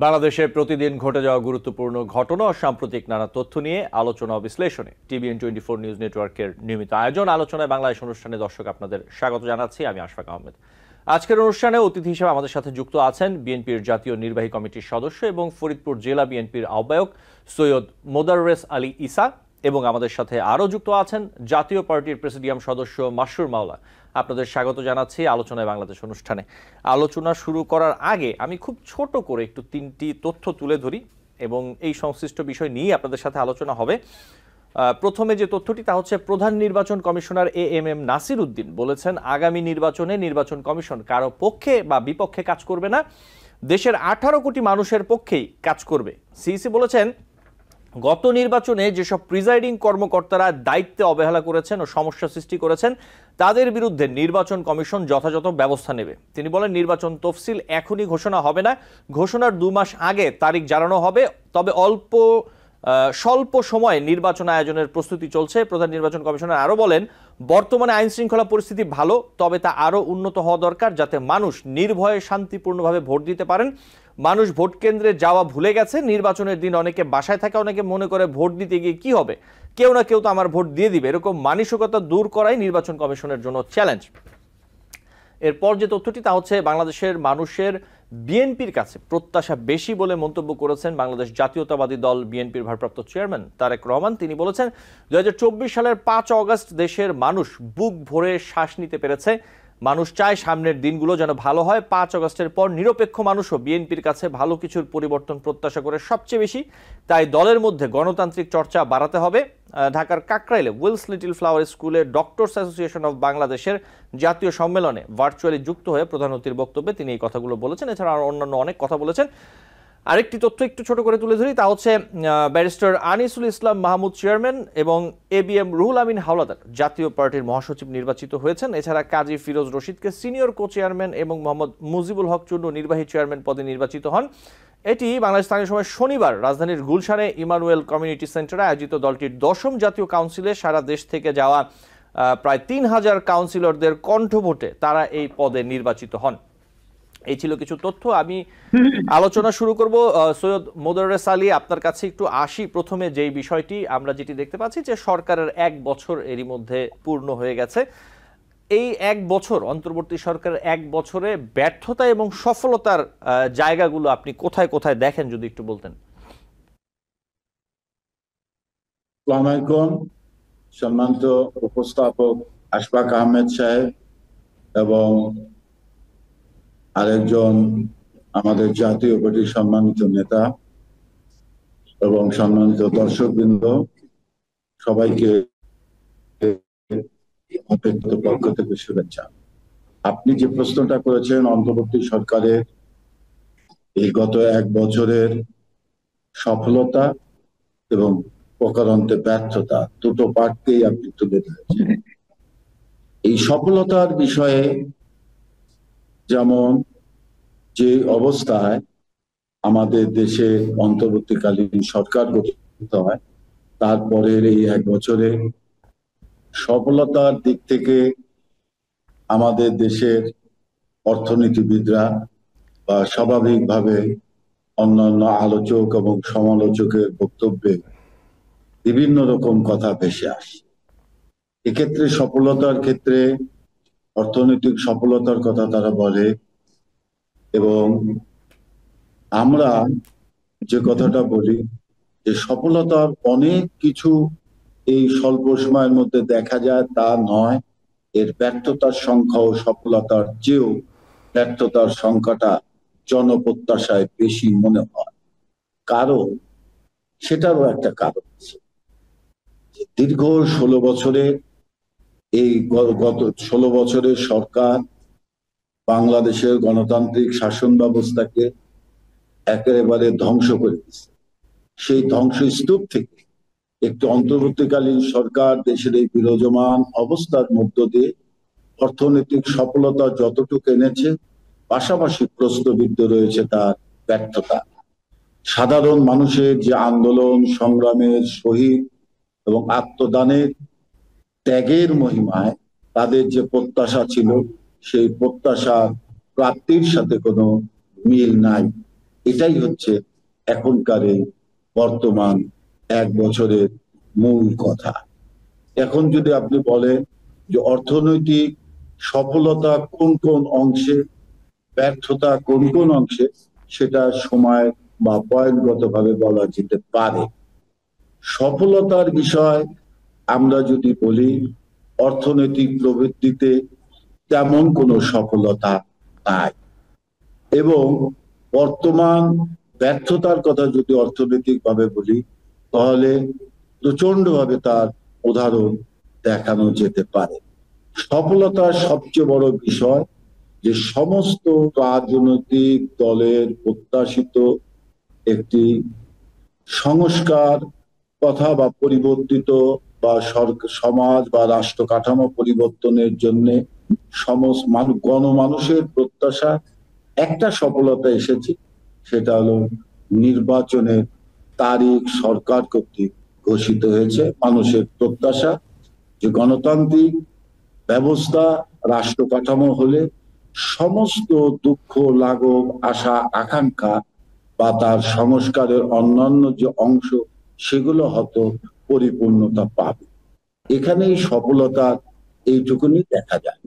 বাংলাদেশে প্রতিদিন ঘটে যাওয়া গুরুত্বপূর্ণ ঘটনা ও সাম্প্রতিক নানা তথ্য নিয়ে আলোচনা ও বিশ্লেষণে TVN24 নিউজ নেটওয়ার্কের নিয়মিত আয়োজন আলোচনায় বাংলাদেশ অনুষ্ঠানে দর্শক আপনাদের স্বাগত জানাচ্ছি। আমি আশফাক আহমেদ। আজকের অনুষ্ঠানে অতিথি হিসেবে আমাদের সাথে যুক্ত আছেন বিএনপির জাতীয় নির্বাহী কমিটির সদস্য এবং ফরিদপুর জেলা বিএনপির আহ্বায়ক সৈয়দ মোদাররেস আলী ঈসা, এবং আমাদের সাথে আরও যুক্ত আছেন জাতীয় পার্টির প্রেসিডিয়াম সদস্য মাসরুর মাওলা। আপনাদের স্বাগত জানাচ্ছি আলোচনায় বাংলাদেশ অনুষ্ঠানে। আলোচনা শুরু করার আগে আমি খুব ছোট করে একটু তিনটি তথ্য তুলে ধরি এবং এই সংশ্লিষ্ট বিষয় নিয়ে আপনাদের সাথে আলোচনা হবে। প্রথমে যে তথ্যটি তা হচ্ছে, প্রধান নির্বাচন কমিশনার AM নাসির উদ্দিন বলেছেন আগামী নির্বাচনে নির্বাচন কমিশন কারো পক্ষে বা বিপক্ষে কাজ করবে না, দেশের 18 কোটি মানুষের পক্ষেই কাজ করবে। সিইসি বলেছেন গত নির্বাচনে যেসব প্রিজাইডিং কর্মকর্তারা দায়িত্বে অবহেলা করেছেন ও সমস্যা সৃষ্টি করেছেন তাদের বিরুদ্ধে নির্বাচন কমিশন যথাযথ ব্যবস্থা নেবে। তিনি বলেন নির্বাচন তফসিল এখনই ঘোষণা হবে না, ঘোষণার 2 মাস আগে তারিখ জানানো হবে, তবে স্বল্প সময়ে নির্বাচন আয়োজনের প্রস্তুতি চলছে। প্রধান নির্বাচন কমিশনার আরও বলেন বর্তমানে আইন শৃঙ্খলা পরিস্থিতি ভালো, তবে তা আরও উন্নত হওয়া দরকার যাতে মানুষ নির্ভয়ে শান্তিপূর্ণভাবে ভোট দিতে পারেন। মানুষ ভোট কেন্দ্রে যাওয়া ভুলে গেছে, নির্বাচনের দিন অনেকে বাসায় থাকে, অনেকে মনে করে ভোট দিতে গিয়ে কি হবে, কেউ না কেউ তো আমার ভোট দিয়ে দিবে, এরকম মানসিকতা দূর করাই নির্বাচন কমিশনের জন্য চ্যালেঞ্জ। এরপর যে তথ্যটি তা হচ্ছে বাংলাদেশের মানুষের বিএনপির কাছে প্রত্যাশা বেশি বলে মন্তব্য করেছেন বাংলাদেশ জাতীয়তাবাদী দল বিএনপির ভারপ্রাপ্ত চেয়ারম্যান তারেক রহমান। তিনি বলেছেন 2024 সালের 5 অগস্ট দেশের মানুষ বুক ভরে শ্বাস নিতে পেরেছে। মানুষ চায় সামনের দিনগুলো যেন ভালো হয়। 5 অগস্টের পর নিরপেক্ষ মানুষও বিএনপির কাছে ভালো কিছুর পরিবর্তন প্রত্যাশা করে সবচেয়ে বেশি, তাই দলের মধ্যে গণতান্ত্রিক চর্চা বাড়াতে হবে। ঢাকার কাকরাইলে উইলস লিটল ফ্লাওয়ার স্কুলে ডক্টরস অ্যাসোসিয়েশন অফ বাংলাদেশের জাতীয় সম্মেলনে ভার্চুয়ালি যুক্ত হয়ে প্রধান অতিথির বক্তব্যে তিনি এই কথাগুলো বলেছেন। এছাড়া আর অন্যান্য অনেক কথা বলেছেন। আরেকটি তথ্য একটু ছোট করে তুলে ধরি, তা হচ্ছে ব্যারিস্টার আনিসুল ইসলাম মাহমুদ চেয়ারম্যান এবং ABM রুহুল আমিন হাওলাদার জাতীয় পার্টির মহাসচিব নির্বাচিত হয়েছেন। এছাড়া কাজী ফিরোজ রশিদকে সিনিয়র কো চেয়ারম্যান এবং মোহাম্মদ মুজিবুল হক চুন্নু নির্বাহী চেয়ারম্যান পদে নির্বাচিত হন। এটি বাংলাদেশ স্থানীয় সময় শনিবার রাজধানীর গুলশানে ইমানুয়েল কমিউনিটি সেন্টারে আয়োজিত দলটির 10ম জাতীয় কাউন্সিলে সারা দেশ থেকে যাওয়া প্রায় 3000 কাউন্সিলরদের কণ্ঠভোটে তারা এই পদে নির্বাচিত হন। এই ছিল কিছু তথ্য। আমি আলোচনা শুরু করব। সৈয়দ মোদাররেস আলী, আপনার কাছে একটু আসি। প্রথমে যেই বিষয়টি আমরা যেটি দেখতে পাচ্ছি যে সরকারের 1 বছর এরই মধ্যে পূর্ণ হয়ে গেছে। এই 1 বছর অন্তর্বর্তী সরকারের 1 বছরে ব্যর্থতা এবং সফলতার জায়গাগুলো আপনি কোথায় কোথায় দেখেন যদি একটু বলতেন। আসসালামু আলাইকুম। সম্মানিত উপস্থাপক আশফাক আহমেদ সাহেব এবং আরেকজন আমাদের জাতীয় পার্টির সম্মানিত নেতা এবং সম্মানিত দর্শকবৃন্দ, সবাইকে পক্ষ থেকে শুভেচ্ছা। আপনি যে প্রশ্নটা করেছেন অন্তর্বর্তী সরকারের এই গত 1 বছরের সফলতা এবং প্রকারান্তে ব্যর্থতা, দুটো পার্টকেই আপনি তুলে ধরেছেন। এই সফলতার বিষয়ে যেমন যে অবস্থায় আমাদের দেশে অন্তর্বর্তীকালীন সরকার গঠিত হয়, তারপরের এই 1 বছরে সফলতার দিক থেকে আমাদের দেশের অর্থনীতিবিদরা বা স্বাভাবিকভাবে অন্যান্য আলোচক এবং সমালোচকের বক্তব্যে বিভিন্ন রকম কথা ভেসে আসে। এক্ষেত্রে সফলতার ক্ষেত্রে অর্থনৈতিক সফলতার কথা তারা বলে, এবং আমরা যে কথাটা বলি যে সফলতার অনেক কিছু এই স্বল্প সময়ের মধ্যে দেখা যায় তা নয়, এর ব্যর্থতার সংখ্যা ও সফলতার চেয়েও ব্যর্থতার সংখ্যাটা জনপ্রত্যাশায় বেশি মনে হয়। কারণ সেটারও একটা কারণ আছে। দীর্ঘ 16 বছরের এই গত 16 বছরের সরকার বাংলাদেশের গণতান্ত্রিক শাসন ব্যবস্থাকে একেবারে ধ্বংস করে দিচ্ছে। সেই ধ্বংসস্তূপ থেকে একটি অন্তর্বর্তীকালীন সরকার দেশের এই বিরাজমান অবস্থার মধ্য দিয়ে অর্থনৈতিক সফলতা যতটুকু এনেছে, পাশাপাশি প্রশ্নবিদ্ধ রয়েছে তার ব্যর্থতা। সাধারণ মানুষের যে আন্দোলন সংগ্রামের শহীদ এবং আত্মদানের ত্যাগের মহিমায় তাদের যে প্রত্যাশা ছিল, সেই প্রত্যাশার প্রাপ্তির সাথে কোনো মিল নাই। এটাই হচ্ছে এখনকার এই বর্তমান 1 বছরের মূল কথা। এখন যদি আপনি বলেন যে অর্থনৈতিক সফলতা কোন কোন অংশে, ব্যর্থতা কোন কোন অংশে, সেটা সময় বা পয়েন্টগতভাবে বলা যেতে পারে। সফলতার বিষয় আমরা যদি বলি, অর্থনৈতিক প্রবৃদ্ধিতে তেমন কোনো সফলতা নাই। এবং বর্তমান ব্যর্থতার কথা যদি অর্থনৈতিকভাবে বলি, তাহলে প্রচন্ডভাবে তার উদাহরণ দেখানো যেতে পারে। সফলতার সবচেয়ে বড় বিষয় যে সমস্ত রাজনৈতিক দলের প্রত্যাশিত একটি সংস্কার কথা বা পরিবর্তিত বা সমাজ বা রাষ্ট্র কাঠামো পরিবর্তনের জন্য সমস্ত গণমানুষের প্রত্যাশা একটা সফলতা এসেছে, সেটা হলো নির্বাচনের তারিখ সরকার কর্তৃক ঘোষিত হয়েছে। মানুষের প্রত্যাশা যে গণতান্ত্রিক ব্যবস্থা, রাষ্ট্র কাঠামো হলে সমস্ত দুঃখ লাঘব আশা আকাঙ্ক্ষা বা তার সংস্কারের অন্যান্য যে অংশ, সেগুলো হয়তো পরিপূর্ণতা পাবে। এখানেই সফলতার এইটুকুনি দেখা যায়।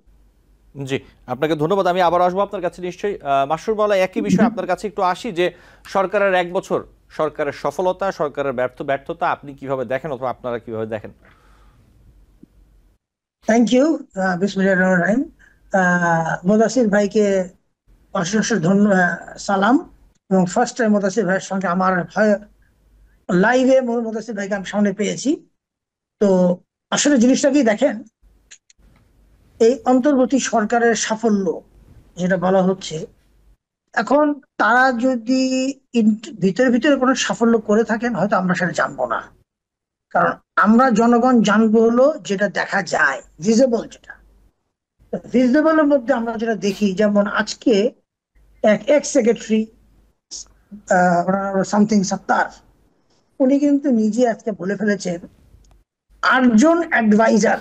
জি, আপনাকে ধন্যবাদ। আমি আবার আসবো আপনার কাছে নিশ্চয়ই। মাসুর বলা একই বিষয় আপনার কাছে একটু আসি যে সরকারের 1 বছর, সরকারের সফলতা, সরকারের ব্যর্থতা আপনি কিভাবে দেখেন অথবা আপনারা কিভাবে দেখেন? Thank you. বিসমিল্লাহির রহমানির রহিম। মুদাসির ভাইকে অশেষ সালাম। এবং ফার্স্ট টাইম মুদাসির ভাইয়ের সঙ্গে আমার লাইভে মুদাসির ভাইকে আমি সামনে পেয়েছি। তো আসলে জিনিসটা কি দেখেন, এই অন্তর্বর্তী সরকারের সাফল্য যেটা বলা হচ্ছে, এখন তারা যদি ভিতরে ভিতরে কোনো সাফল্য করে থাকেন, হয়তো আমরা সেটা জানবো না। কারণ আমরা জনগণ জানবো হলো যেটা দেখা যায়, ভিজিবল যেটা। ভিজিবলের মধ্যে আমরা যেটা দেখি, যেমন আজকে এক এক্স সেক্রেটারি সামথিং সত্তার, উনি কিন্তু নিজে আজকে বলে ফেলেছেন 8 জন অ্যাডভাইজার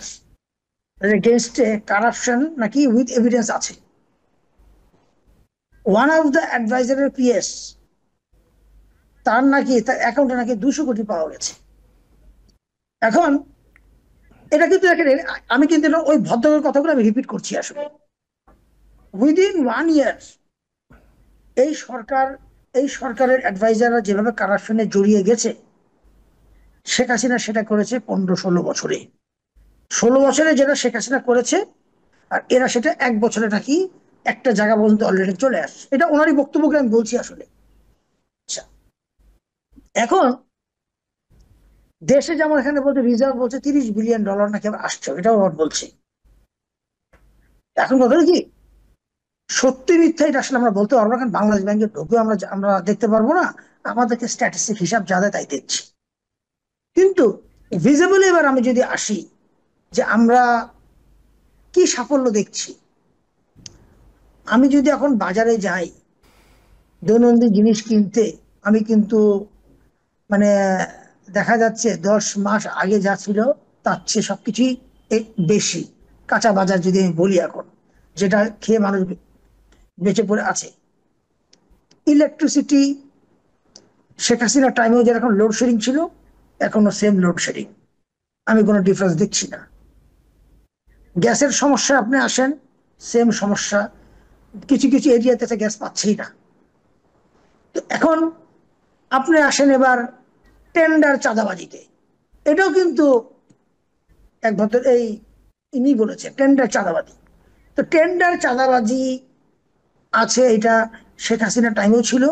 এগেইনস্টে কারাপশন নাকি উইথ এভিডেন্স আছে। ওয়ান অফ দ্য অ্যাডভাইজারের পিএস, তার নাকি তার অ্যাকাউন্টে নাকি 200 কোটি পাওয়া গেছে। এখন এটা কিন্তু আমি কিন্তু ওই ভদ্রের কথাগুলো আমি রিপিট করছি। আসলে উইদিন 1 ইয়ার এই সরকারের অ্যাডভাইজাররা যেভাবে কারাপশনে জড়িয়ে গেছে, শেখ হাসিনা সেটা করেছে 15-16 বছরে। 16 বছরে যেটা শেখ হাসিনা করেছে, আর এরা সেটা 1 বছরে নাকি একটা জায়গা পর্যন্ত অলরেডি চলে আসছে। এটা ওনারই বক্তব্যকে আমি বলছি আসলে। আচ্ছা, এখন দেশে যেমন এখানে বলছে রিজার্ভ বলছে $30 বিলিয়ন নাকি আসছে, এটাও বলছে। এখন কথা কি সত্যি মিথ্যা এটা আসলে আমরা বলতে পারবো না, কারণ বাংলাদেশ ব্যাংকে ঢুকে আমরা দেখতে পারবো না। আমাদেরকে স্ট্যাটিস্টিক হিসাব যা দেয় তাই দেখছি। কিন্তু ভিজিবলি এবার আমি যদি আসি যে আমরা কি সাফল্য দেখছি, আমি যদি এখন বাজারে যাই দৈনন্দিন জিনিস কিনতে, আমি কিন্তু মানে দেখা যাচ্ছে 10 মাস আগে যা ছিল তার চেয়ে সবকিছুই বেশি। কাঁচা বাজার যদি আমি বলি, এখন যেটা খেয়ে মানুষ বেঁচে পড়ে আছে। ইলেকট্রিসিটি শেখ হাসিনার টাইমেও যেরকম লোডশেডিং ছিল, এখনো সেম লোডশেডিং, আমি কোনো ডিফারেন্স দেখছি না। গ্যাসের সমস্যা আপনি আসেন, সেম সমস্যা, কিছু কিছু এরিয়াতে গ্যাস পাচ্ছেই না। তো এখন আপনি আসেন এবার টেন্ডার চাঁদাবাজিতে, এটাও কিন্তু এক ভদ্র ইনি বলেছে টেন্ডার চাঁদাবাজি। তো টেন্ডার চাঁদাবাজি আছে, এটা শেখ হাসিনার টাইমেও ছিল,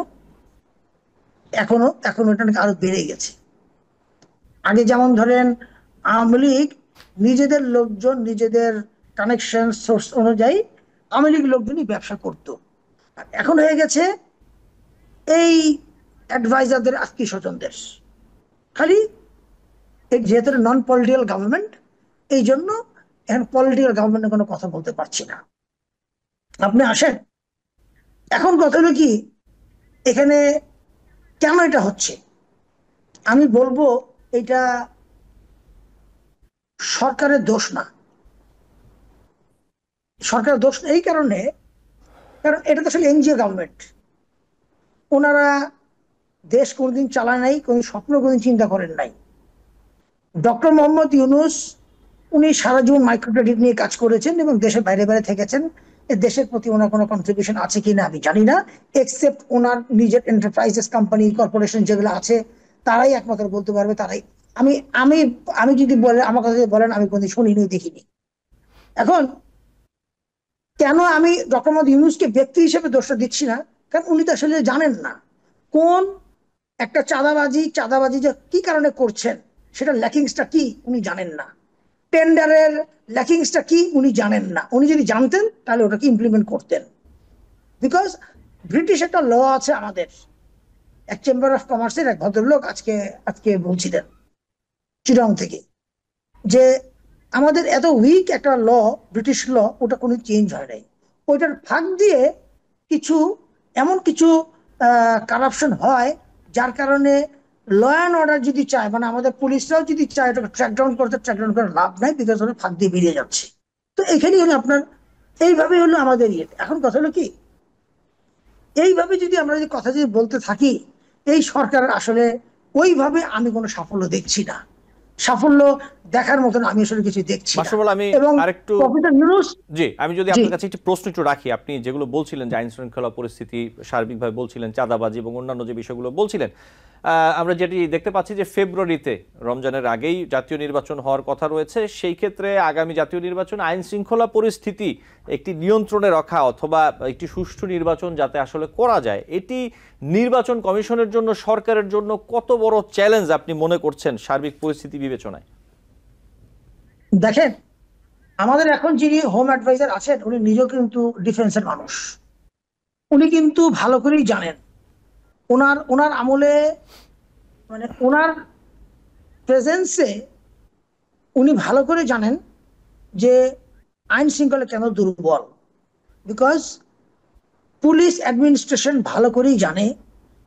এখন এটা নাকি আরো বেড়ে গেছে। আগে যেমন ধরেন আওয়ামী লীগ নিজেদের লোকজন, নিজেদের কানেকশন সোর্স অনুযায়ী আওয়ামী লীগ লোকজনই ব্যবসা করত। এখন হয়ে গেছে এই অ্যাডভাইজারদের আত্মীয় স্বজনদের। খালি যেহেতু নন পলিটিক্যাল গভর্নমেন্ট, এই জন্য এখন পলিটিক্যাল গভর্নমেন্টের কোনো কথা বলতে পারছি না। আপনি আসেন, এখন কথা হলো কি, এখানে কেন এটা হচ্ছে, আমি বলবো এটা সরকারের দোষ না। সরকারের দোষ এই কারণে, কারণ এটা তো আসলে এনজিও গভর্নমেন্ট। ওনারা দেশ কোনোদিন চালায় নাই, কোন স্বপ্ন কোনোদিন চিন্তা করেন নাই। ডক্টর মোহাম্মদ ইউনূস উনি সারা জীবন মাইক্রো ক্রেডিট নিয়ে কাজ করেছেন এবং দেশের বাইরে বাইরে থেকেছেন। এ দেশের প্রতি ওনার কোনো কন্ট্রিবিউশন আছে কিনা আমি জানি না, এক্সেপ্ট ওনার নিজের এন্টারপ্রাইজেস কোম্পানি কর্পোরেশন যেগুলো আছে তারাই একমাত্র বলতে পারবে। তারাই আমি আমি আমি যদি বলেন, আমার কথা যদি বলেন, আমি কোনোদিন শুনিনি, দেখিনি। এখন কেন আমি ডক্টর মোহাম্মদ ইউনূসকে ব্যক্তি হিসেবে দোষটা দিচ্ছি না, কারণ উনি তো আসলে জানেন না কোন একটা চাঁদাবাজি যে কি কারণে করছেন, সেটা ল্যাকিংসটা কি উনি জানেন না। টেন্ডারের ল্যাকিংসটা কি উনি জানেন না। উনি যদি জানতেন তাহলে ওটাকে ইমপ্লিমেন্ট করতেন। বিকজ ব্রিটিশ একটা ল আছে আমাদের। এক চেম্বার অফ কমার্সের এক ভদ্রলোক আজকে আজকে বলছিলেন চিটং থেকে, যে আমাদের এত উইক একটা ল, ব্রিটিশ ল, ওটা কোনো চেঞ্জ হয় নাই। ওইটার ফাঁক দিয়ে কিছু এমন কিছু কারাপশন হয় যার কারণে ল অ্যান্ড অর্ডার যদি চায়, মানে আমাদের পুলিশরাও যদি চায় এটাকে ট্র্যাক ডাউন করতে, ট্র্যাক ডাউন করে লাভ নাই, বিকজ ওরা ফাঁক দিয়ে বেরিয়ে যাচ্ছে। তো এখানেই হলো আপনার, এইভাবে হলো আমাদের ইয়ে। এখন কথা হলো কি, এইভাবে যদি আমরা যদি কথা যদি বলতে থাকি, এই সরকারের আসলে ওইভাবে আমি কোনো সাফল্য দেখছি না। সাফল্য দেখার মতন আমি আসলে কিছু দেখছি না। মাসুমুল, আমি এবং আরেকটু প্রফেসর ইউনূস, জি, আমি যদি আপনার কাছে একটি প্রশ্ন একটু রাখি, আপনি যেগুলো বলছিলেন যে আইন শৃঙ্খলা পরিস্থিতি সার্বিকভাবে বলছিলেন, চাঁদাবাজি এবং অন্যান্য যে বিষয়গুলো বলছিলেন, আমরা যেটি দেখতে পাচ্ছি যে ফেব্রুয়ারিতে রমজানের আগেই জাতীয় নির্বাচন হওয়ার কথা রয়েছে। সেই ক্ষেত্রে আগামী জাতীয় নির্বাচন আইন শৃঙ্খলা পরিস্থিতি একটি নিয়ন্ত্রণে রাখা অথবা একটি সুষ্ঠু নির্বাচন যাতে আসলে করা যায়, এটি নির্বাচন কমিশনের জন্য, সরকারের জন্য কত বড় চ্যালেঞ্জ আপনি মনে করছেন সার্বিক পরিস্থিতি বিবেচনায়? দেখেন, আমাদের এখন যিনি হোম অ্যাডভাইজার আছেন উনি নিজেও কিন্তু ডিফেন্সের মানুষ। উনি কিন্তু ভালো করেই জানেন, ওনার ওনার আমলে, মানে ওনার প্রেজেন্সে উনি ভালো করে জানেন যে আইন শৃঙ্খলা কেন দুর্বল। বিকজ পুলিশ অ্যাডমিনিস্ট্রেশন ভালো করেই জানে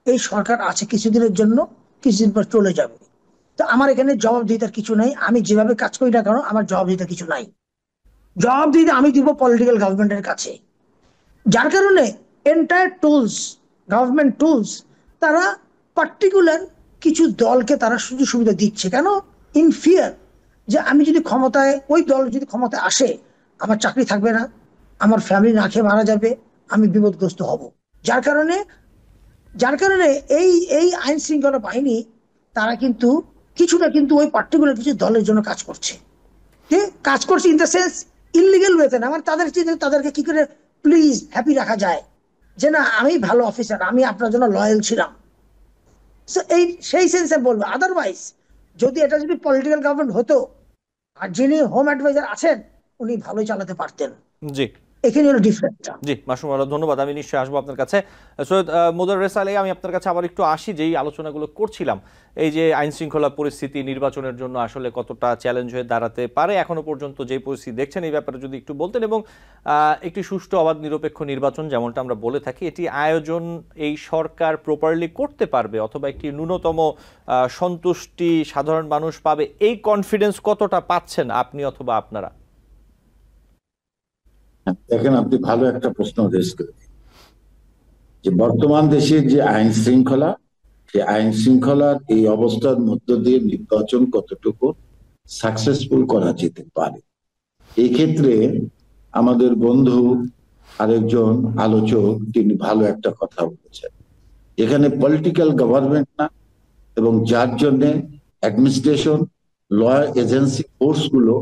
এই সরকার আছে কিছুদিনের জন্য, কিছুদিন পর চলে যাবে। তো আমার এখানে জবাবদিহিতার কিছু নাই, আমি যেভাবে কাজ করি না কেন আমার জবাবদিহিতার কিছু নাই। জবাবদিহিতা আমি দিব পলিটিক্যাল গভর্নমেন্টের কাছে। যার কারণে এন্টায়ার টুলস, গভর্নমেন্ট টুলস, তারা পার্টিকুলার কিছু দলকে তারা সুযোগ সুবিধা দিচ্ছে। কেন? ইন ফিয়ার যে আমি যদি ক্ষমতায়, ওই দল যদি ক্ষমতায় আসে, আমার চাকরি থাকবে না, আমার ফ্যামিলি না খেয়ে মারা যাবে, আমি বিপদগ্রস্ত হব। যার কারণে এই এই আইন শৃঙ্খলা বাহিনী তারা কিন্তু কিছুটা কিন্তু ওই পার্টিকুলার কিছু দলের জন্য কাজ করছে। কাজ করছে ইন দ্য সেন্স ইললিগাল ওয়েতে না, মানে তাদেরকে কি করে প্লিজ হ্যাপি রাখা যায় যে না আমি ভালো অফিসার, আমি আপনার জন্য লয়াল ছিলাম। সেই সেন্সে বলবো। আদারওয়াইজ যদি এটা যদি পলিটিক্যাল গভর্নমেন্ট হতো, আর যিনি হোম অ্যাডভাইজার আছেন উনি ভালোই চালাতে পারতেন। জি, এখানে হলো ডিফারেন্সটা। জি মাসুমুল, ধন্যবাদ। আমি নিশ্চয়ই আসবো আপনার কাছে। সৈয়দ মোদাররেস আলী, আমি আপনার কাছে আবার একটু আসি। যেই আলোচনাগুলো করছিলাম, এই যে আইন শৃঙ্খলা পরিস্থিতি নির্বাচনের জন্য আসলে কতটা চ্যালেঞ্জ হয়ে দাঁড়াতে পারে এখনো পর্যন্ত যে পরিস্থিতি দেখছেন, এই ব্যাপারে যদি একটু বলতেন। এবং একটি সুষ্ঠু অবাধ নিরপেক্ষ নির্বাচন যেমনটা আমরা বলে থাকি, এটি আয়োজন এই সরকার প্রপারলি করতে পারবে অথবা একটি ন্যূনতম সন্তুষ্টি সাধারণ মানুষ পাবে, এই কনফিডেন্স কতটা পাচ্ছেন আপনি অথবা আপনারা? দেখেন, আপনি ভালো একটা প্রশ্ন রেজ করেছেন যে বর্তমান দেশের যে আইন শৃঙ্খলা, সেই আইন শৃঙ্খলার এই অবস্থার মধ্য দিয়ে নির্বাচন কতটুকু সাকসেসফুল করা যেতে পারে। এই ক্ষেত্রে আমাদের বন্ধু আরেকজন আলোচক তিনি ভালো একটা কথা বলেছেন, এখানে পলিটিক্যাল গভর্নমেন্ট না, এবং যার জন্য অ্যাডমিনিস্ট্রেশন, ল এজেন্সি ফোর্স গুলো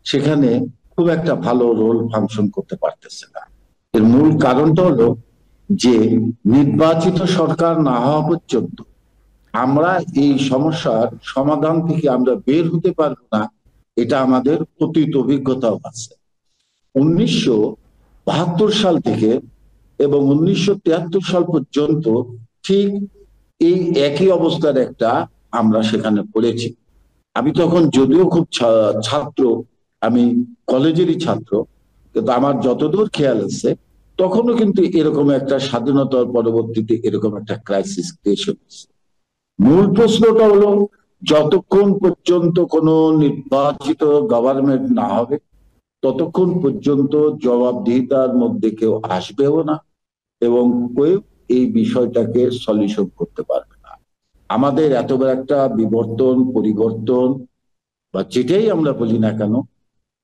সেখানে খুব একটা ভালো রোল ফাংশন করতে পারতেছে না। এর মূল কারণটা হলো যে নির্বাচিত সরকার না হওয়া পর্যন্ত আমরা এই সমস্যার সমাধান থেকে আমরা বের হতে পারবো না, এটা আমাদের অতীত অভিজ্ঞতাও আছে। 1972 সাল থেকে এবং 1973 সাল পর্যন্ত ঠিক এই একই অবস্থার একটা আমরা সেখানে পড়েছি। আমি তখন যদিও খুব ছাত্র, আমি কলেজেরই ছাত্র, কিন্তু আমার যতদূর খেয়াল আছে তখনও কিন্তু এরকম একটা স্বাধীনতার পরবর্তীতে এরকম একটা ক্রাইসিস ক্রিয়েট হয়েছে। মূল প্রশ্নটা হলো যতক্ষণ পর্যন্ত কোনো নির্বাচিত গভর্নমেন্ট না হবে ততক্ষণ পর্যন্ত জবাবদিহিতার মধ্যে কেউ আসবেও না, এবং এই বিষয়টাকে সলিউশন করতে পারবে না। আমাদের এত বড় একটা বিবর্তন, পরিবর্তন বা যেটাই আমরা বলি না কেন,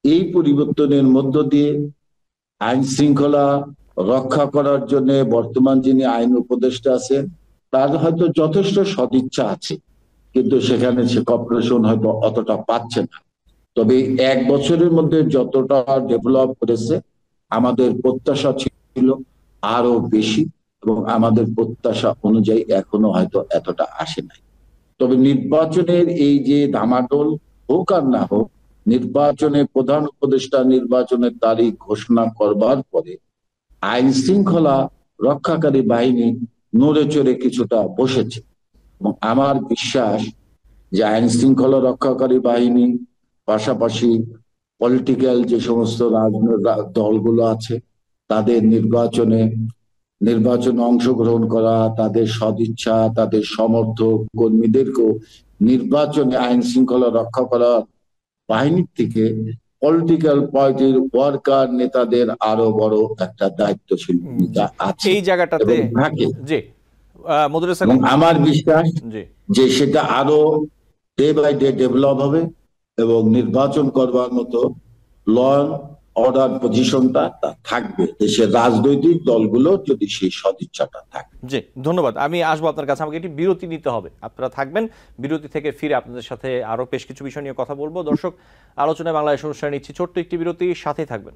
এই পরিবর্তনের মধ্য দিয়ে আইন শৃঙ্খলা রক্ষা করার জন্য বর্তমান যিনি আইন উপদেষ্টা আছেন তার হয়তো যথেষ্ট সদিচ্ছা আছে, কিন্তু সেখানে সে কর্পোরেশন হয়তো অতটা পাচ্ছে না। তবে 1 বছরের মধ্যে যতটা ডেভেলপ করেছে, আমাদের প্রত্যাশা ছিল আরো বেশি, এবং আমাদের প্রত্যাশা অনুযায়ী এখনো হয়তো এতটা আসে নাই। তবে নির্বাচনের এই যে দামাদল হোক আর না হোক, নির্বাচনে প্রধান উপদেষ্টা নির্বাচনের তারিখ ঘোষণা করবার পরে আইন শৃঙ্খলা রক্ষাকারী বাহিনী নড়ে চড়ে কিছুটা বসেছে, এবং আমার বিশ্বাস যে আইন শৃঙ্খলা রক্ষাকারী বাহিনী পাশাপাশি পলিটিক্যাল যে সমস্ত রাজনৈতিক দলগুলো আছে তাদের নির্বাচনে অংশগ্রহণ করা, তাদের সদিচ্ছা, তাদের সমর্থক কর্মীদেরকেও নির্বাচনে আইন শৃঙ্খলা রক্ষা করা বাহিনীর থেকে পলিটিক্যাল পার্টির ওয়ার্কার নেতাদের আরো বড় একটা দায়িত্বশীল ভূমিকা আছে এই জায়গাটাতে এবং থাকে। জি মদরুল এবং সালাম, আমার বিশ্বাস জি যে সেটা আরো ডে বাই ডে ডেভেলপ হবে, এবং নির্বাচন করবার মতো ল অর্ডার পজিশনটা থাকবে দেশের রাজনৈতিক দলগুলো যদি সেই সদিচ্ছাটা থাকে। জি ধন্যবাদ। আমি আসবো আপনার কাছে, আমাকে একটি বিরতি নিতে হবে, আপনারা থাকবেন। বিরতি থেকে ফিরে আপনাদের সাথে আরো বেশ কিছু বিষয় নিয়ে কথা বলবো। দর্শক, আলোচনায় বাংলাদেশ অনুষ্ঠানে নিচ্ছি ছোট্ট একটি বিরতি, সাথে থাকবেন।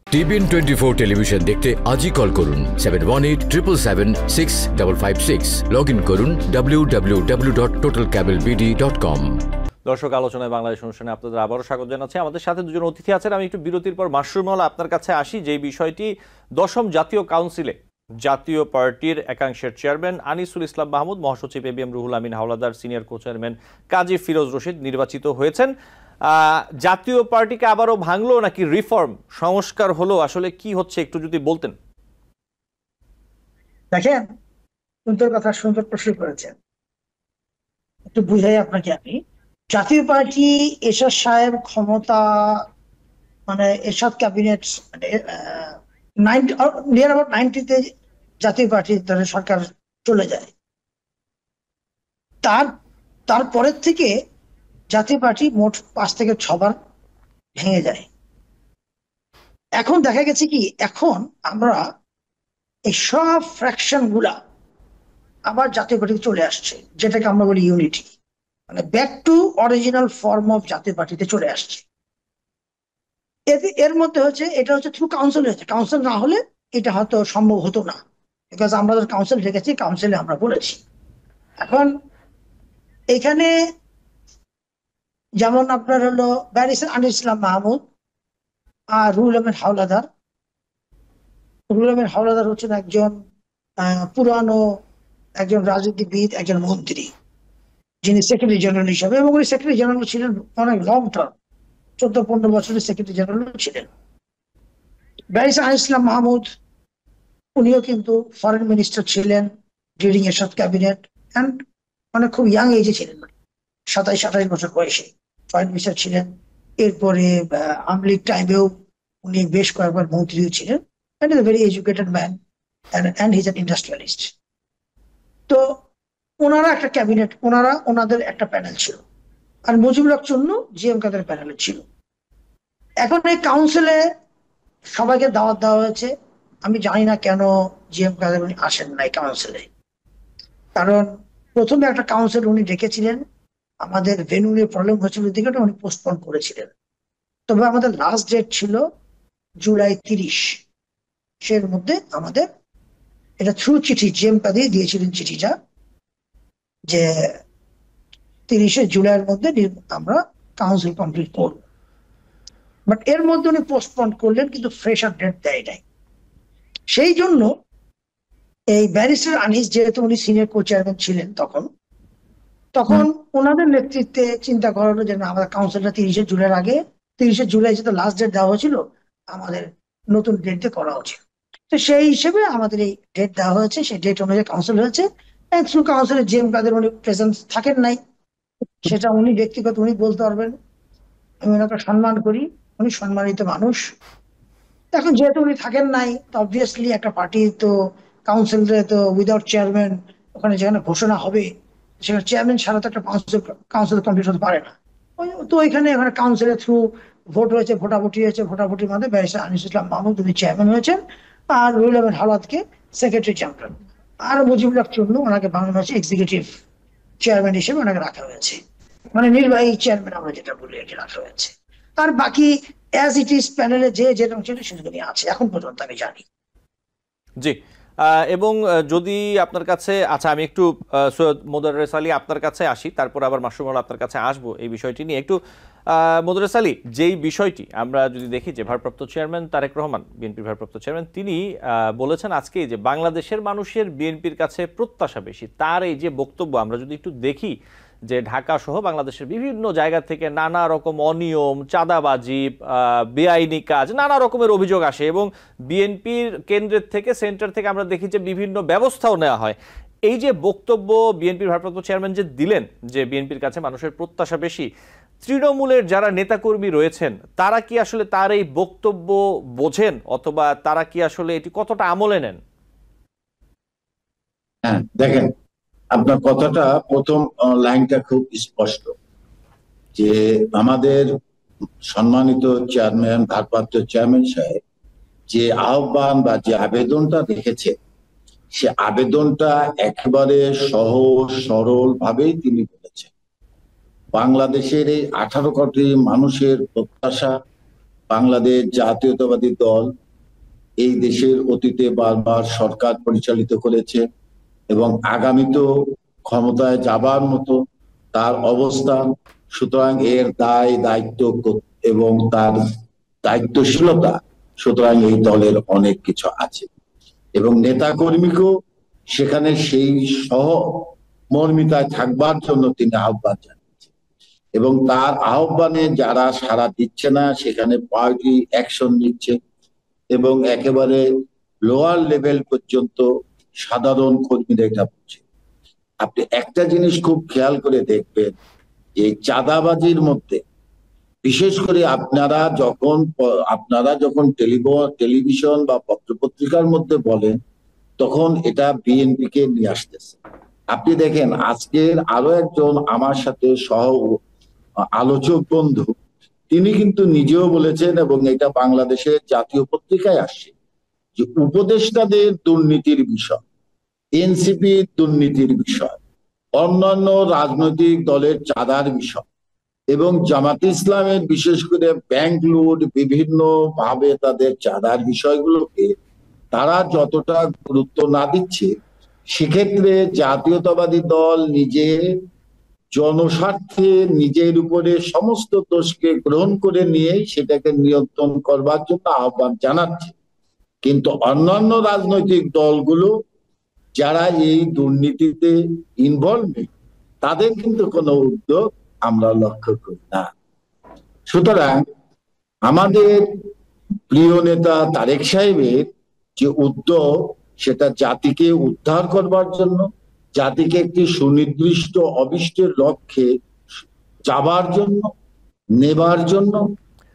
টিবিএন 24 টেলিভিশন দেখতে আজই কল করুন 7187776556। লগ ইন করুন www.totalcablebd.com। দর্শক, আলোচনায় বাংলাদেশ অনুষ্ঠানে আপনাদের আবারও স্বাগত জানাচ্ছি। আমাদের সাথে দুজন অতিথি আছেন। আমি একটু বিরতির পর মাশরুম হল আপনার কাছে আসি। যে বিষয়টি 10ম জাতীয় কাউন্সিলে জাতীয় পার্টির একাংশের চেয়ারম্যান আনিসুল ইসলাম মাহমুদ, মহাসচিব ABM Ruhul Amin Howlader, senior co chairman কাজী ফিরোজ রশিদ নির্বাচিত হয়েছেন। জাতীয় পার্টিকে আবারও ভাঙলো নাকি রিফর্ম সংস্কার হলো, আসলে কি হচ্ছে একটু যদি বলতেন। দেখেন, সুন্দর কথা, সুন্দর প্রশ্ন করেছেন। একটু বুঝাই আপনাকে আমি। জাতীয় পার্টি এরশাদ সাহেব ক্ষমতা, মানে এরশাদ ক্যাবিনেট, মানে নিয়ার অ্যাবাউট 90-তে জাতীয় পার্টি ধরে সরকার চলে যায়। তারপরের থেকে জাতীয় পার্টি মোট 5 থেকে 6 বার ভেঙে যায়। এখন দেখা গেছে কি, এখন আমরা এই সব ফ্র্যাকশন গুলা আবার জাতীয় পার্টিতে চলে আসছে, যেটাকে আমরা বলি ইউনিটি, মানে back to original form of জাতীয় পার্টিতে চলে আসছে। এর মধ্যে হচ্ছে, এটা হচ্ছে থ্রু কাউন্সিল হয়েছে। কাউন্সিল না হলে এটা হয়তো সম্ভব হতো না, বিকজ আমরা যখন কাউন্সিল রেখেছি, কাউন্সিলে আমরা বলেছি। এখন এখানে যেমন আপনার হলো ব্যারিস্টার আনিসুল ইসলাম মাহমুদ আর রুহুল আমিন হাওলাদার। রুহুল আমিন হাওলাদার হচ্ছেন একজন পুরানো একজন রাজনীতিবিদ, একজন মন্ত্রী, যিনি সেক্রেটারি জেনারেল হিসাবে, এবং উনি সেক্রেটারি জেনারেল ছিলেন অনেক লং টার্ম, 14-15 বছরের সেক্রেটারি জেনারেল ছিলেন। ব্যারিস্টার আনিসুল ইসলাম মাহমুদ, উনিও কিন্তু ফরেন মিনিস্টার ছিলেন ডিউরিং এরশাদ ক্যাবিনেট, অ্যান্ড মানে খুব ইয়াং এজে ছিলেন, 27-28 বছর বয়সে ফরেন মিনিস্টার ছিলেন। এরপরে আওয়ামী লীগ টাইমেও উনি বেশ কয়েকবার মন্ত্রীও ছিলেন, and is a very educated man, and he is an industrialist. তো ওনারা একটা ক্যাবিনেট, ওনাদের একটা প্যানেল ছিল, আর মুজিবুর হক চুন্নু জিএম কাদের প্যানেলে ছিল। এখন এই কাউন্সিলে সবাইকে দাওয়াত দেওয়া হয়েছে। আমি জানি না কেন জিএম কাদের উনি আসেন নাই কাউন্সিলে, কারণ প্রথমে একটা কাউন্সিল উনি ডেকেছিলেন, আমাদের ভেন্যুর প্রবলেম হয়েছিল দিকে উনি পোস্টপোন করেছিলেন। তবে আমাদের লাস্ট ডেট ছিল জুলাই 30। সের মধ্যে আমাদের এটা থ্রু চিঠি জিএম কাদের দিয়েছিলেন চিঠিটা, যে 30শে জুলাইয়ের মধ্যে আমরা কাউন্সিল কমপ্লিট করব। বাট এর মধ্যে উনি পোস্টপোন করলেন, কিন্তু ফ্রেশ আর ডেট দেয় নাই। সেই জন্য এই ব্যারিস্টার আনিস, যেহেতু উনি সিনিয়র কো চেয়ারম্যান ছিলেন তখন ওনাদের নেতৃত্বে চিন্তা করা হলো যে না, আমাদের কাউন্সিলটা 30শে জুলাইয়ের আগে, 30শে জুলাই যেহেতু লাস্ট ডেট দেওয়া হয়েছিল, আমাদের নতুন ডেট দিয়ে করা উচিত। তো সেই হিসেবে আমাদের এই ডেট দেওয়া হয়েছে, সেই ডেট অনুযায়ী কাউন্সিল হয়েছে। থ্রু কাউন্সিলের জিএম কাদের উনি প্রেজেন্স থাকেন নাই, সেটা উনি ব্যক্তিগত উনি বলতে পারবেন। আমি ওনাকে সম্মান করি, উনি সম্মানিত মানুষ। এখন যেহেতু উনি থাকেন নাই, তো অবভিয়াসলি একটা পার্টি তো কাউন্সিলে তো উইদাউট চেয়ারম্যান ওখানে যেখানে ঘোষণা হবে সেখানে চেয়ারম্যান ছাড়া তো একটা কাউন্সিল কমপ্লিট হতে পারে না। তো এখানে কাউন্সিলের থ্রু ভোট হয়েছে, ভোটাভুটি হয়েছে, ভোটাভুটির মধ্যে ব্যারিস্টার আনিসুল ইসলাম মাহমুদ উনি চেয়ারম্যান হয়েছেন, আর রুহুল আমিন হাওলাতকে সেক্রেটারি জেনারেল, আর মুজিবুল হক চুন্নু ওনাকে বাংলাদেশে এক্সিকিউটিভ চেয়ারম্যান হিসেবে ওনাকে রাখা হয়েছে, মানে নির্বাহী চেয়ারম্যান আমরা যেটা বলি আর কি রাখা হয়েছে। আর বাকি অ্যাজ ইট ইজ প্যানেলে যে যেরকম ছিল সেগুলো নিয়ে আছে এখন পর্যন্ত আমি জানি। জি, এবং যদি আপনার কাছে, আচ্ছা আমি একটু সৈয়দ মোদাররেস আলী আপনার কাছে আসি, তারপর আবার মাসুম আল আপনার কাছে আসবো এই বিষয়টি নিয়ে একটু। মোদাররেস আলী, যেই বিষয়টি আমরা যদি দেখি যে ভারপ্রাপ্ত চেয়ারম্যান তারেক রহমান, বিএনপির ভারপ্রাপ্ত চেয়ারম্যান, তিনি বলেছেন আজকে যে বাংলাদেশের মানুষের বিএনপির কাছে প্রত্যাশা বেশি। তার এই যে বক্তব্য আমরা যদি একটু দেখি যে ঢাকা সহ বাংলাদেশের বিভিন্ন জায়গা থেকে নানা রকম অনিয়ম, চাঁদাবাজি, বেআইনি কাজ, নানা রকমের অভিযোগ আসে এবং বিএনপির কেন্দ্রের থেকে, সেন্টার থেকে আমরা দেখি যে বিভিন্ন ব্যবস্থাও নেওয়া হয়। এই যে বক্তব্য বিএনপির ভারপ্রাপ্ত চেয়ারম্যান যে দিলেন যে বিএনপির কাছে মানুষের প্রত্যাশা বেশি, তৃণমূলের যারা নেতাকর্মী রয়েছেন তারা কি আসলে তার এই বক্তব্য বোঝেন, অথবা তারা কি আসলে এটি কতটা আমলে নেন? হ্যাঁ, দেখেন, আপনার কথাটা প্রথম লাইনটা খুব স্পষ্ট যে আমাদের সম্মানিত চেয়ারম্যান, ভারপ্রাপ্ত চেয়ারম্যান সাহেব যে আহ্বান বা যে আবেদনটা রেখেছে, সে আবেদনটা একেবারে সহজ সরল ভাবেই তিনি বলেছেন। বাংলাদেশের এই 18 কোটি মানুষের প্রত্যাশা, বাংলাদেশ জাতীয়তাবাদী দল এই দেশের অতীতে বারবার সরকার পরিচালিত করেছে এবং আগামীতেও ক্ষমতায় যাবার মতো তার অবস্থান। সুতরাং এর দায় দায়িত্ব এবং তার দায়িত্বশীলতা, সুতরাং এই দলের অনেক কিছু আছে এবং নেতা কর্মীকেও সেখানে সেই সহমর্মিতায় থাকবার জন্য তিনি আহ্বান জানিয়েছেন এবং তার আহ্বানে যারা সাড়া দিচ্ছে না সেখানে পার্টি অ্যাকশন নিচ্ছে এবং একেবারে লোয়ার লেভেল পর্যন্ত সাধারণ কর্মীরা এটা বলছে। আপনি একটা জিনিস খুব খেয়াল করে দেখবেন যে চাঁদাবাজির মধ্যে, বিশেষ করে আপনারা যখন টেলিভিশন বা পত্রপত্রিকার মধ্যে বলেন তখন এটা বিএনপি কে নিয়ে আসতেছে। আপনি দেখেন আজকের আরো একজন আমার সাথে সহ আলোচক বন্ধু, তিনি কিন্তু নিজেও বলেছেন এবং এটা বাংলাদেশের জাতীয় পত্রিকায় আসছে যে উপদেষ্টাদের দুর্নীতির বিষয়, এনসিপি দুর্নীতির বিষয়, অন্যান্য রাজনৈতিক দলের চাঁদার বিষয় এবং জামাতে ইসলামের বিশেষ করে ব্যাংক লুট, বিভিন্ন ভাবে তাদের চাঁদার বিষয়গুলোকে তারা যতটা গুরুত্ব না দিচ্ছে, সেক্ষেত্রে জাতীয়তাবাদী দল নিজে জনস্বার্থে নিজের উপরে সমস্ত দোষকে গ্রহণ করে নিয়ে সেটাকে নিয়ন্ত্রণ করবার জন্য আহ্বান জানাচ্ছে। কিন্তু অন্যান্য রাজনৈতিক দলগুলো যারা এই দুর্নীতিতে ইনভলভ, তাদের কিন্তু কোনো উদ্যোগ আমরা লক্ষ্য করি না। সুতরাং আমাদের প্রিয় নেতা তারেক সাহেবের যে উদ্যোগ, সেটা জাতিকে উদ্ধার করবার জন্য, জাতিকে একটি সুনির্দিষ্ট অভিষ্টের লক্ষ্যে যাবার জন্য, নেবার জন্য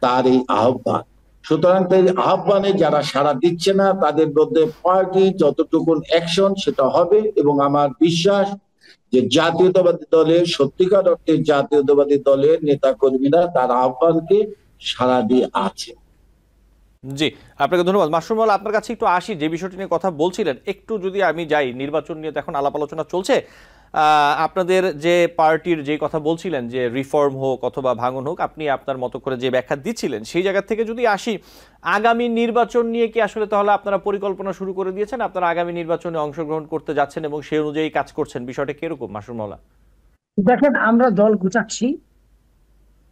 তার এই আহ্বান। সুতরাং তাই আহ্বানে যারা সাড়া দিচ্ছে না তাদের মধ্যে পার্টি যতটুকু অ্যাকশন সেটা হবে এবং আমার বিশ্বাস যে জাতীয়তাবাদী দলের, সত্যিকার অর্থে জাতীয়তাবাদী দলের নেতা কর্মীরা তার আহ্বানকে সাড়া দিয়ে আছে। জি, আপনাকে ধন্যবাদ। মাসুম আল, আপনার কাছে একটু আসি, যে বিষয়টি নিয়ে কথা বলছিলেন একটু যদি আমি যাই, নির্বাচন নিয়ে তো এখন আলাপ আলোচনা চলছে। আপনাদের যে পার্টির যে কথা বলছিলেন যে রিফর্ম হোক অথবা ভাঙন হোক, আপনি আপনার মতো করে যে ব্যাখ্যা দিচ্ছিলেন সেই জায়গা থেকে যদি আসি, আগামী নির্বাচন নিয়ে কি আসলে তাহলে আপনারা পরিকল্পনা শুরু করে দিয়েছেন? আপনারা আগামী নির্বাচনে অংশগ্রহণ করতে যাচ্ছেন এবং সেই অনুযায়ী কাজ করছেন, বিষয়টা কিরকম মাসুম আল? দেখেন, আমরা দল গুছাচ্ছি,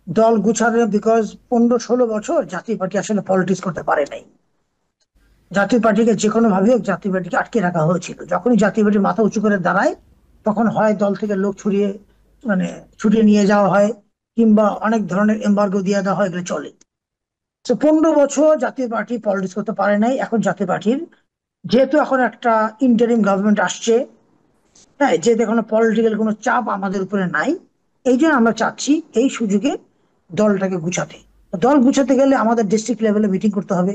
দল গুছানো বিকজ 15-16 বছর জাতীয় পার্টি আসলে পলিটিক্স করতে পারে নাই। জাতীয় পার্টিকে যে কোনো ভাবে জাতীয় পার্টিকে আটকে রাখা হয়েছিল। যখনই জাতীয় পার্টি মাথা উঁচু করে দাঁড়ায় তখন হয় দল থেকে লোক ছুটিয়ে নিয়ে যাওয়া হয়, কিংবা অনেক ধরনের এমবার্গো দিয়ে দেওয়া হয়, এগুলো চলে। তো 15 বছর জাতীয় পার্টি পলিটিক্স করতে পারে নাই। এখন জাতীয় পার্টির যেহেতু এখন একটা ইন্টারিম গভর্নমেন্ট আসছে, হ্যাঁ, যেহেতু এখন পলিটিক্যাল কোনো চাপ আমাদের উপরে নাই, এই জন্য আমরা চাচ্ছি এই সুযোগে দলটাকে গুছাতে। দল গুছাতে গেলে আমাদের ডিস্ট্রিক্ট লেভেলে মিটিং করতে হবে,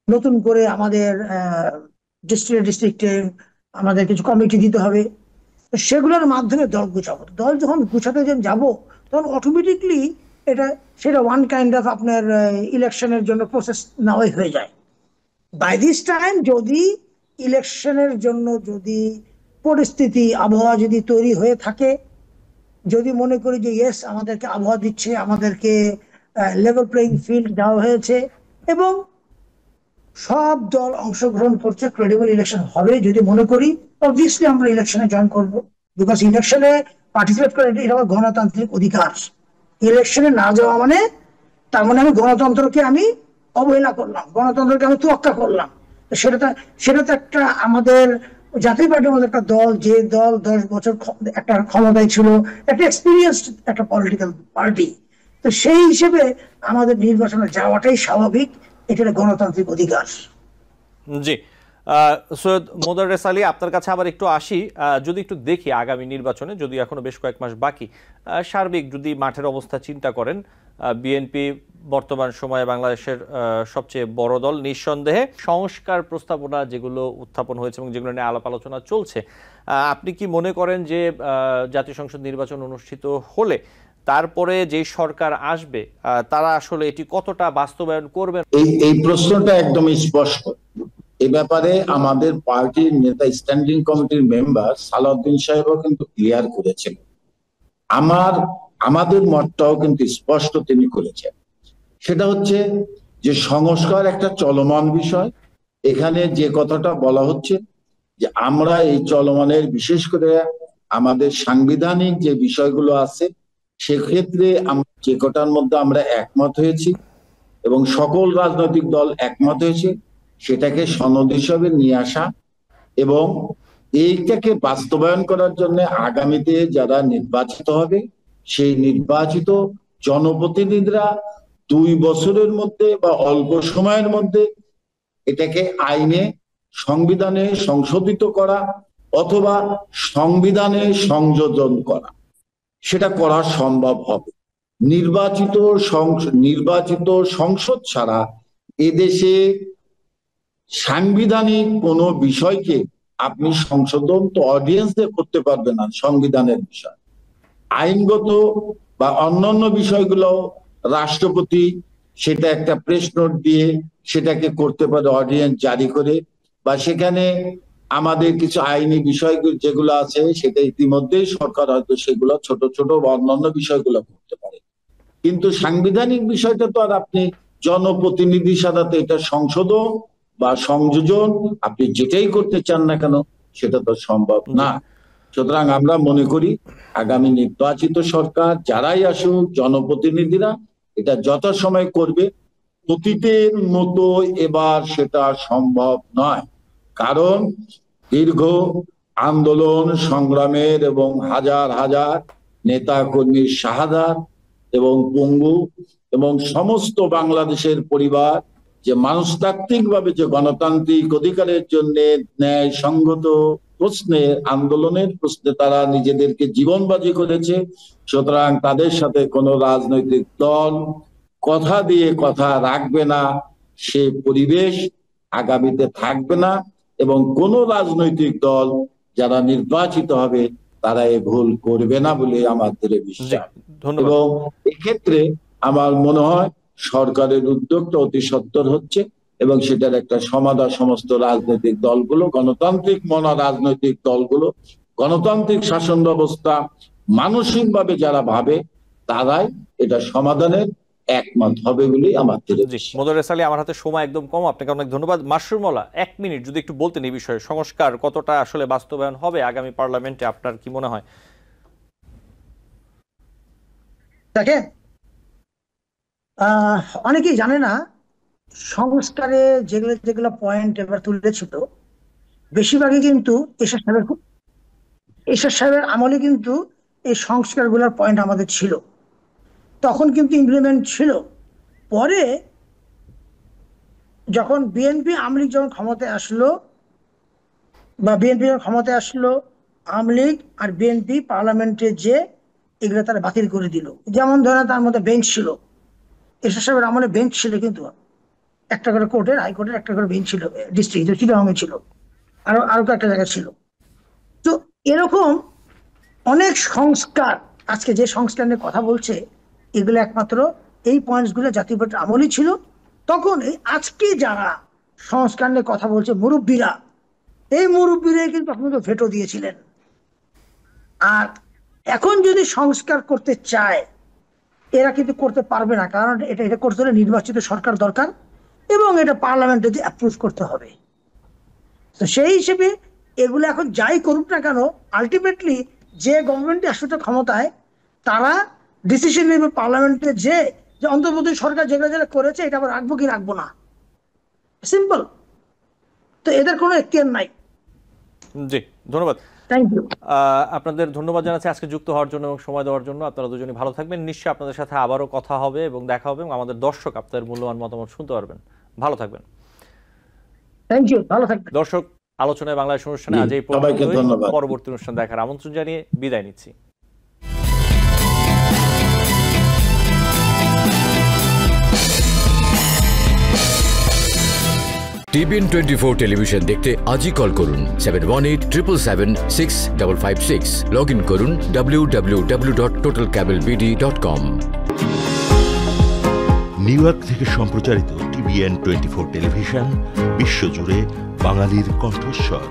নতুন করে আমাদের ডিস্ট্রিক্টে আমাদের কিছু কমিটি দিতে হবে। তো সেগুলোর মাধ্যমে দল গুছাবো। দল যখন গুছাতে যাব তখন অটোমেটিকলি সেটা ওয়ান কাইন্ড অফ আপনার ইলেকশনের জন্য প্রসেস নেওয়াই হয়ে যায়। বাই দিস টাইম যদি ইলেকশনের জন্য যদি পরিস্থিতি আবহাওয়া যদি তৈরি হয়ে থাকে, যদি মনে করি যে ইয়েস আমাদেরকে আবহাওয়া দিচ্ছে, আমাদেরকে লেভেল প্লেইং ফিল্ড দেওয়া হয়েছে এবং সব দল অংশগ্রহণ করছে, ক্রেডিবল ইলেকশন হবে যদি মনে করি, অবভিয়াসলি আমরা ইলেকশনে জয়েন করবো। বিকজ ইলেকশনে পার্টিসিপেট করে এটা আমার গণতান্ত্রিক অধিকার। ইলেকশনে না যাওয়া মানে তার মানে আমি গণতন্ত্রকে আমি অবহেলা করলাম, গণতন্ত্রকে আমি তোয়াক্কা করলাম। সেটা তো একটা আমাদের জাতীয় পার্টির মধ্যে একটা দল, যে দল 10 বছর একটা ক্ষমতায় ছিল, একটা এক্সপিরিয়েন্স একটা পলিটিক্যাল পার্টি, তো সেই হিসেবে আমাদের নির্বাচনে যাওয়াটাই স্বাভাবিক। এটা গণতান্ত্রিক অধিকার। জি, সৈয়দ মোদাররেস আলী, আপনার কাছে আবার একটু আসি। যদি একটু দেখি আগামী নির্বাচনে, যদি এখনো বেশ কয়েক মাস বাকি, সার্বিক যদি মাঠের অবস্থা চিন্তা করেন, বিএনপি বর্তমান সময়ে বাংলাদেশের সবচেয়ে বড় দল নিঃসন্দেহে। সংস্কার প্রস্তাবনা যেগুলো উত্থাপন হয়েছে এবং যেগুলো নিয়ে আলাপ আলোচনা চলছে, আপনি কি মনে করেন যে জাতীয় সংসদ নির্বাচন অনুষ্ঠিত হলে তারপরে যে সরকার আসবে তারা আসলে এটি কতটা বাস্তবায়ন করবেন? এই প্রশ্নটা একদম স্পষ্ট। এ ব্যাপারে আমাদের পার্টির নেতা, স্ট্যান্ডিং কমিটির মেম্বার সালাউদ্দিন সাহেবও কিন্তু ক্লিয়ার করেছেন। আমাদের মতটাও কিন্তু স্পষ্ট তিনি করেছেন। সেটা হচ্ছে যে সংস্কার একটা চলমান বিষয়। এখানে যে কথাটা বলা হচ্ছে যে আমরা এই চলমানের, বিশেষ করে আমাদের সাংবিধানিক যে বিষয়গুলো আছে, সেক্ষেত্রে যে কটার মধ্যে আমরা একমত হয়েছি এবং সকল রাজনৈতিক দল একমত হয়েছে, সেটাকে সনদ হিসাবে নিয়ে আসা এবং এইটাকে বাস্তবায়ন করার জন্য আগামীতে যারা নির্বাচিত হবে, সেই নির্বাচিত জনপ্রতিনিধিরা 2 বছরের মধ্যে বা অল্প সময়ের মধ্যে এটাকে আইনে, সংবিধানে সংশোধিত করা অথবা সংবিধানে সংযোজন করা, সেটা করা সম্ভব হবে। নির্বাচিত সংসদ ছাড়া এদেশে সাংবিধানিক কোনো বিষয়কে আপনি সংশোধন তো অডিয়েন্স দিয়ে করতে পারবেন না। সংবিধানের বিষয়, আইনগত বা অন্যান্য বিষয়গুলো রাষ্ট্রপতি সেটা একটা প্রেস নোট দিয়ে সেটাকে করতে পারে, অডিয়েন্স জারি করে, বা সেখানে আমাদের কিছু আইনি বিষয়গুলো যেগুলো আছে সেটা ইতিমধ্যেই সরকার হয়তো সেগুলো ছোট ছোট বা অন্যান্য বিষয়গুলো করতে পারে। কিন্তু সাংবিধানিক বিষয়টা তো আর আপনি জনপ্রতিনিধির সাথে এটা সংশোধন বা সংযোজন আপনি যেটাই করতে চান না কেন, সেটা তো সম্ভব না। সুতরাং আমরা মনে করি আগামী নির্বাচিত সরকার যারাই আসুক, জনপ্রতিনিধিরা এটা যথাসময়ে করবে। অতীতের মতো এবার সেটা সম্ভব নয়, কারণ দীর্ঘ আন্দোলন সংগ্রামের এবং হাজার হাজার নেতা কর্মীর শাহাদাত এবং পঙ্গু এবং সমস্ত বাংলাদেশের পরিবার যে মানুষতাত্ত্বিক ভাবে যে গণতান্ত্রিক অধিকারের জন্য ন্যায় সঙ্গত প্রশ্নে, আন্দোলনের প্রশ্নে তারা নিজেদেরকে জীবনবাজি করেছে। সুতরাং তাদের সাথে কোনো রাজনৈতিক দল কথা দিয়ে কথা রাখবে না, সে পরিবেশ আগামীতে থাকবে না এবং কোন রাজনৈতিক দল যারা নির্বাচিত হবে তারা এ ভুল করবে না বলে আমাদের বিশ্বাস। এবং এক্ষেত্রে আমার মনে হয় সরকারের উদ্যোগটা অতি সত্বর হচ্ছে এবং সেটার একটা সমাধান সমস্ত রাজনৈতিক দলগুলো, গণতান্ত্রিক মনা রাজনৈতিক দলগুলো, গণতান্ত্রিক শাসন ব্যবস্থা মানসিকভাবে যারা ভাবে তারাই এটা সমাধানের একমত হবে বলেই আমাদের। মোদাররেস আলী, আমার হাতে সময় একদম কম, আপনাকে অনেক ধন্যবাদ। মাশরুর মোল্লা, 1 মিনিট যদি একটু বলতেন এই বিষয়ে, সংস্কার কতটা আসলে বাস্তবায়ন হবে আগামী পার্লামেন্টে, আপনার কি মনে হয়? দেখেন, অনেকেই জানে না সংস্কারে যেগুলো যেগুলো পয়েন্ট এবার তুলেছিল বেশিরভাগই কিন্তু এরশাদ সাহেবের আমলে কিন্তু এই সংস্কারগুলোর পয়েন্ট আমাদের ছিল, তখন কিন্তু ইমপ্লিমেন্ট ছিল। পরে যখন বিএনপি আওয়ামী লীগ যখন ক্ষমতায় আসলো, বা বিএনপি যখন ক্ষমতায় আসলো, আওয়ামী লীগ আর বিএনপি পার্লামেন্টে যে এগুলো তারা বাতিল করে দিল। যেমন ধরেন তার মধ্যে বেঞ্চ ছিল, এরশাদ সাহেবের আমলে বেঞ্চ ছিল, কিন্তু একটা করে কোর্টের, হাইকোর্টের একটা করে বেঞ্চ ছিল, ডিস্ট্রিক্ট চিটাগাংয়ে ছিল। আরো কয়েকটা জায়গা ছিল। তো এরকম অনেক সংস্কার, আজকে যে সংস্কার নিয়ে কথা বলছে, এগুলো একমাত্র এই পয়েন্টসগুলো জাতীয় পার্টির আমলই ছিল। তখন এই আজকে যারা সংস্কার নিয়ে কথা বলছে মুরব্বীরা, এই মুরব্বীরাই কিন্তু তখন ভেটো দিয়েছিলেন। আর এখন যদি সংস্কার করতে চায়, এরা কিন্তু করতে পারবে না, কারণ এটা করতে হলে নির্বাচিত সরকার দরকার এবং এটা পার্লামেন্টে দিয়ে অ্যাপ্রুভ করতে হবে। তো সেই হিসেবে এগুলো এখন যাই করুক না কেন, আলটিমেটলি যে গভর্নমেন্টে আসলে ক্ষমতায়, তারা ডিসিশন নেবে পার্লামেন্টে যে অন্তর্বর্তী সরকার যেগুলো যেটা করেছে এটা আবার রাখবো কি রাখবো না, সিম্পল। তো এদের কোনো এখতিয়ার নাই। জি, ধন্যবাদ। Thank you. আপনাদের ধন্যবাদ জানাচ্ছি আজকে যুক্ত হওয়ার জন্য এবং সময় দেওয়ার জন্য। আপনারা দুজনই ভালো থাকবেন। নিশ্চয়ই আপনাদের সাথে আবারও কথা হবে এবং দেখা হবে এবং আমাদের দর্শক আপনাদের মূল্যবান মতামত শুনতে পারবেন। ভালো থাকবেন। থ্যাংক ইউ, ভালো থাকবেন। দর্শক, আলোচনায় বাংলাদেশ অনুষ্ঠানে আজ এই সবাইকে ধন্যবাদ। পরবর্তী অনুষ্ঠান দেখার আমন্ত্রণ জানিয়ে বিদায় নিচ্ছি। টিবিএন 24 টেলিভিশন দেখতে আজই কল করুন 7187776556। লগ ইন করুন www.totalcablebd.com। নিউ ইয়র্ক থেকে সম্প্রচারিত টিবিএন 24 টেলিভিশন বিশ্বজুড়ে বাঙালির কণ্ঠস্বর।